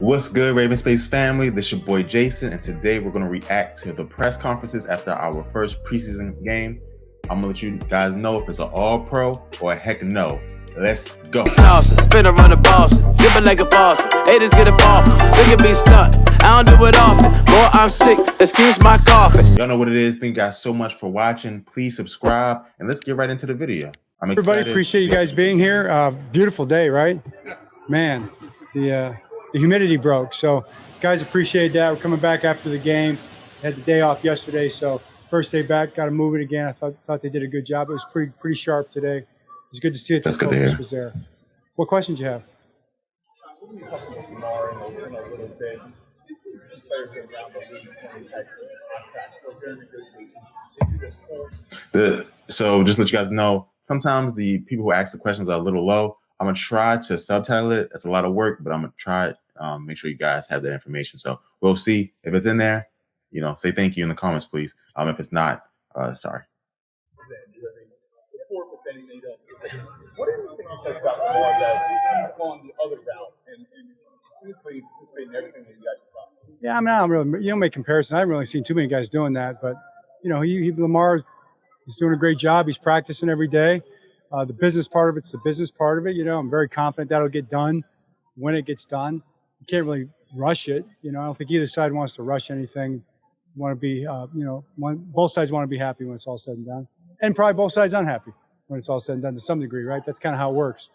What's good, Raven Space family? This your boy Jason, and today we're going to react to the press conferences after our first preseason game. I'm going to let you guys know if it's an all-pro or a heck no. Let's go. Finna run the boss, dripping like a faucet. Haters get a ball, we can be stuck. I don't do it often. Boy, I'm sick. Excuse my coughing. Y'all know what it is. Thank you guys so much for watching. Please subscribe, and let's get right into the video. I'm excited. Everybody, appreciate you guys being here. Beautiful day, right? Man, the humidity broke. So, guys, appreciate that. We're coming back after the game. Had the day off yesterday, so first day back, got to move it again. I thought they did a good job. It was pretty sharp today. It was good to see it. That's good to hear. Was there. What questions you have? So just to let you guys know, sometimes the people who ask the questions are a little low. I'm going to try to subtitle it. It's a lot of work, but I'm going to try it. Make sure you guys have that information. So we'll see if it's in there. You know, say thank you in the comments, please. If it's not, sorry. What do you think he says about Lamar that he's gone the other route and seriously participating in everything that you guys have? Yeah, I mean, I don't really, you don't make comparisons. I haven't really seen too many guys doing that, but you know, Lamar, he's doing a great job. He's practicing every day. The business part of it's the business part of it. You know, I'm very confident that'll get done when it gets done. You can't really rush it. You know, I don't think either side wants to rush anything. Want to be, both sides want to be happy when it's all said and done, and probably both sides unhappy when it's all said and done to some degree, right? That's kind of how it works.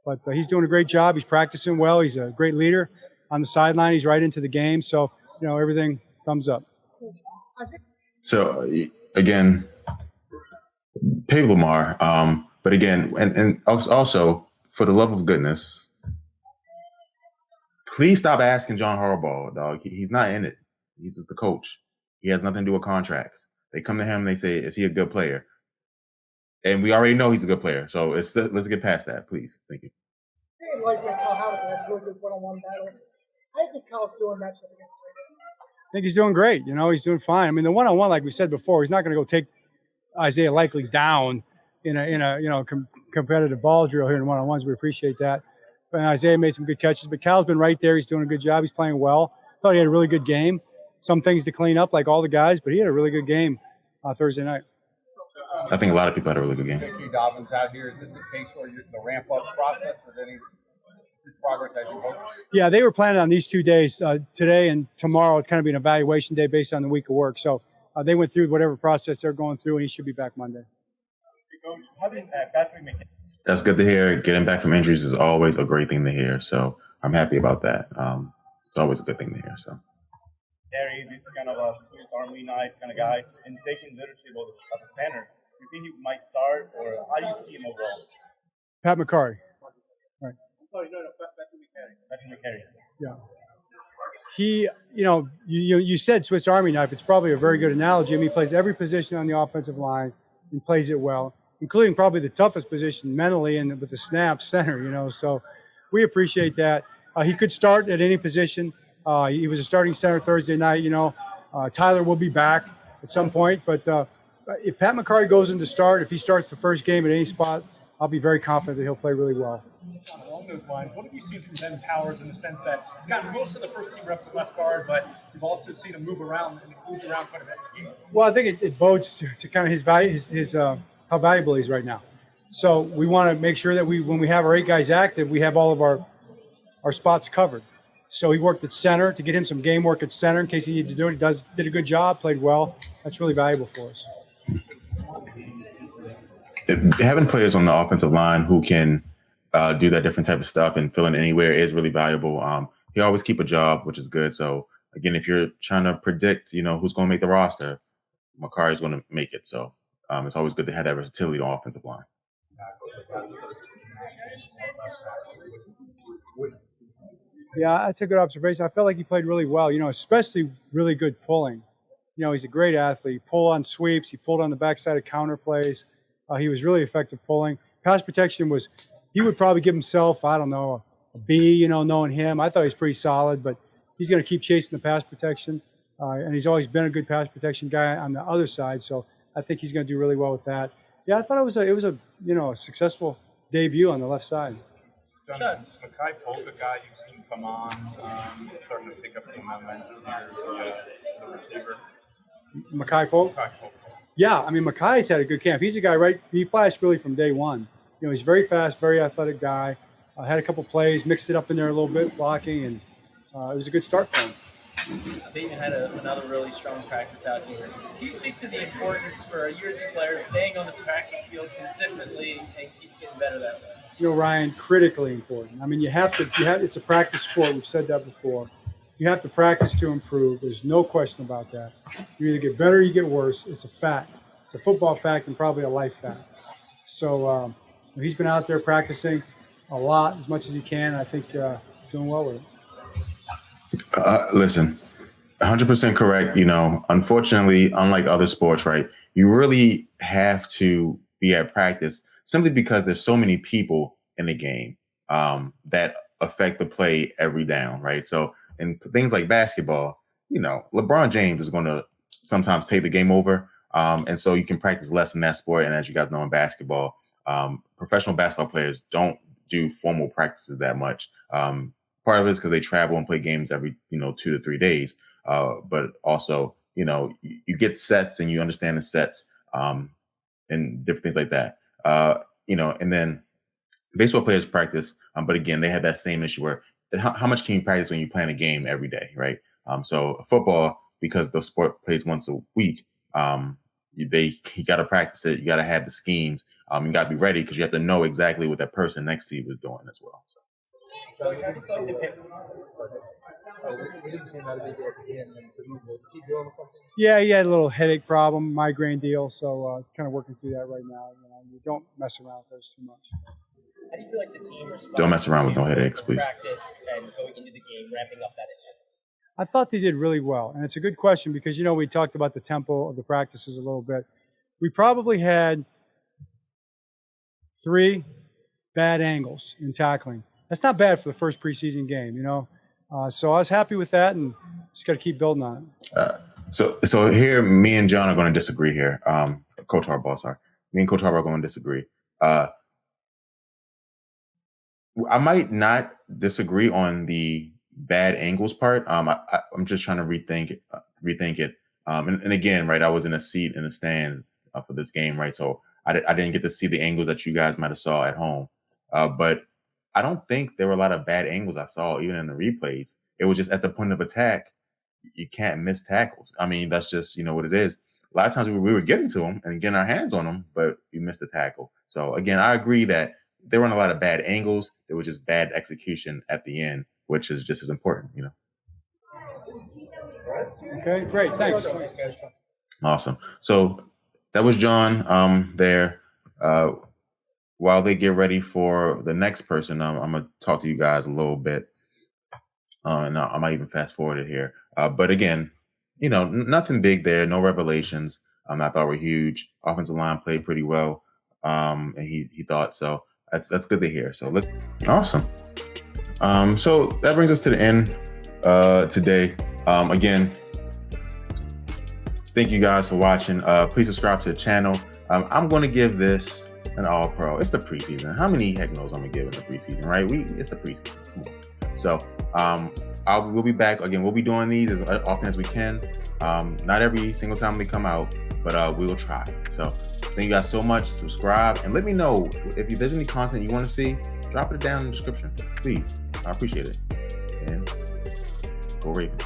But he's doing a great job. He's practicing well. He's a great leader on the sideline. He's right into the game. So, you know, everything thumbs up. So, again, pay Lamar. But again, and also, for the love of goodness, please stop asking John Harbaugh, dog. He's not in it. He's just the coach. He has nothing to do with contracts. They come to him and they say, is he a good player? And we already know he's a good player. So let's get past that, please. Thank you. Hey, like Kyle Harbaugh has really good one-on-one battles. I think Kyle's doing that against I think he's doing great. You know, he's doing fine. I mean, the one-on-one, like we said before, he's not going to go take Isaiah Likely down in a competitive ball drill here in one-on-ones. We appreciate that. But Isaiah made some good catches. But Kyle's been right there. He's doing a good job. He's playing well. Thought he had a really good game. Some things to clean up, like all the guys, but he had a really good game Thursday night. I think a lot of people had a really good game. Dobbins out here. Is this a case where the ramp-up process with any progress as you hope? Yeah, they were planning on these 2 days, today and tomorrow, kind of be an evaluation day based on the week of work. So they went through whatever process they're going through, and he should be back Monday. That's good to hear. Getting back from injuries is always a great thing to hear. So I'm happy about that. It's always a good thing to hear. So. Harry, he's kind of a Swiss Army knife kind of guy, and taking leadership as a center. Do you think he might start, or how do you see him overall? Pat McCarry. Right. I'm sorry, no, Patrick McCarry. Yeah. He, you said Swiss Army knife. It's probably a very good analogy. I mean, he plays every position on the offensive line and plays it well, including probably the toughest position mentally and with the snap center, you know. So we appreciate that. He could start at any position. He was a starting center Thursday night, you know. Tyler will be back at some point, but if Pat McCarry goes in to start, if he starts the first game at any spot, I'll be very confident that he'll play really well. Along those lines, what have you seen from Ben Powers in the sense that he's gotten most of the first team reps at left guard, but you've also seen him move around quite a bit? Well, I think it bodes to kind of his value, his how valuable he is right now. So we want to make sure that when we have our 8 guys active, we have all of our spots covered. So he worked at center to get him some game work at center in case he needed to do it. He did a good job, played well. That's really valuable for us. Having players on the offensive line who can do that different type of stuff and fill in anywhere is really valuable. He always keep a job, which is good. So again, if you're trying to predict, who's going to make the roster, McCarry is going to make it. So it's always good to have that versatility on the offensive line. Yeah, that's a good observation. I felt like he played really well, especially really good pulling. He's a great athlete. He pulled on sweeps. He pulled on the backside of counter plays. He was really effective pulling. Pass protection he would probably give himself, I don't know, a B, knowing him. I thought he was pretty solid, but he's going to keep chasing the pass protection. And he's always been a good pass protection guy on the other side. So I think he's going to do really well with that. Yeah, I thought it was a successful debut on the left side. Makai Polk, a guy you've seen come on, to pick up the momentum here, the receiver? Mekhi Pope? Yeah, I mean, Makai's had a good camp. He's a guy, right? He flashed really from day one. You know, he's very fast, very athletic guy. Had a couple plays, mixed it up in there a little bit, blocking, and it was a good start for him. Bateman had another really strong practice out here. Can you speak to the importance for a year two player staying on the practice field consistently and keeps getting better that way? You know, Ryan, critically important. I mean, it's a practice sport. We've said that before. You have to practice to improve. There's no question about that. You either get better or you get worse. It's a fact. It's a football fact and probably a life fact. So he's been out there practicing a lot, as much as he can. I think he's doing well with it. Listen, 100% correct. You know, unfortunately, unlike other sports, right, you really have to be at practice simply because there's so many people in the game that affect the play every down, right? So in things like basketball, you know, LeBron James is going to sometimes take the game over. And so you can practice less in that sport. And as you guys know, in basketball, professional basketball players don't do formal practices that much. Part of it is because they travel and play games every, 2 to 3 days. But also, you get sets and you understand the sets and different things like that. And then baseball players practice. But again, they have that same issue where how much can you practice when you're playing a game every day, right? So football, because the sport plays once a week, you got to practice it. You got to have the schemes. You got to be ready because you have to know exactly what that person next to you is doing as well. So. We didn't see that big at the end. Is he dealing with something? Yeah, he had a little headache problem, migraine deal. So kind of working through that right now. You don't mess around with those too much. How do you feel like the team responds? Don't mess around with no headaches, please. Practice and going into the game, ramping up that intensity. I thought they did really well. And it's a good question because, we talked about the tempo of the practices a little bit. We probably had 3 bad angles in tackling. That's not bad for the first preseason game, So I was happy with that and just got to keep building on it. So here, me and John are going to disagree here. Coach Harbaugh, sorry. Me and Coach Harbaugh are going to disagree. I might not disagree on the bad angles part. I'm just trying to rethink it. And again, right, I was in a seat in the stands for this game, right? So I didn't get to see the angles that you guys might have saw at home. But I don't think there were a lot of bad angles I saw, even in the replays. It was just at the point of attack, you can't miss tackles. I mean, that's just, what it is. A lot of times we were getting to them and getting our hands on them, but we missed the tackle. So again, I agree that there weren't a lot of bad angles. There was just bad execution at the end, which is just as important, Okay, great. Thanks. Awesome. So that was John there. While they get ready for the next person, I'm going to talk to you guys a little bit. And I might even fast forward it here. But again, nothing big there. No revelations. I thought were huge. Offensive line played pretty well. And he thought so. That's good to hear. So awesome. So that brings us to the end today. Again, thank you guys for watching. Please subscribe to the channel. I'm going to give this an all-pro. It's the preseason. How many heck knows I'm going to give in the preseason, right? It's the preseason. Come on. So we'll be back. Again, we'll be doing these as often as we can. Not every single time they come out, but we will try. So thank you guys so much. Subscribe and let me know if there's any content you want to see. Drop it down in the description, please. I appreciate it. And go Ravens.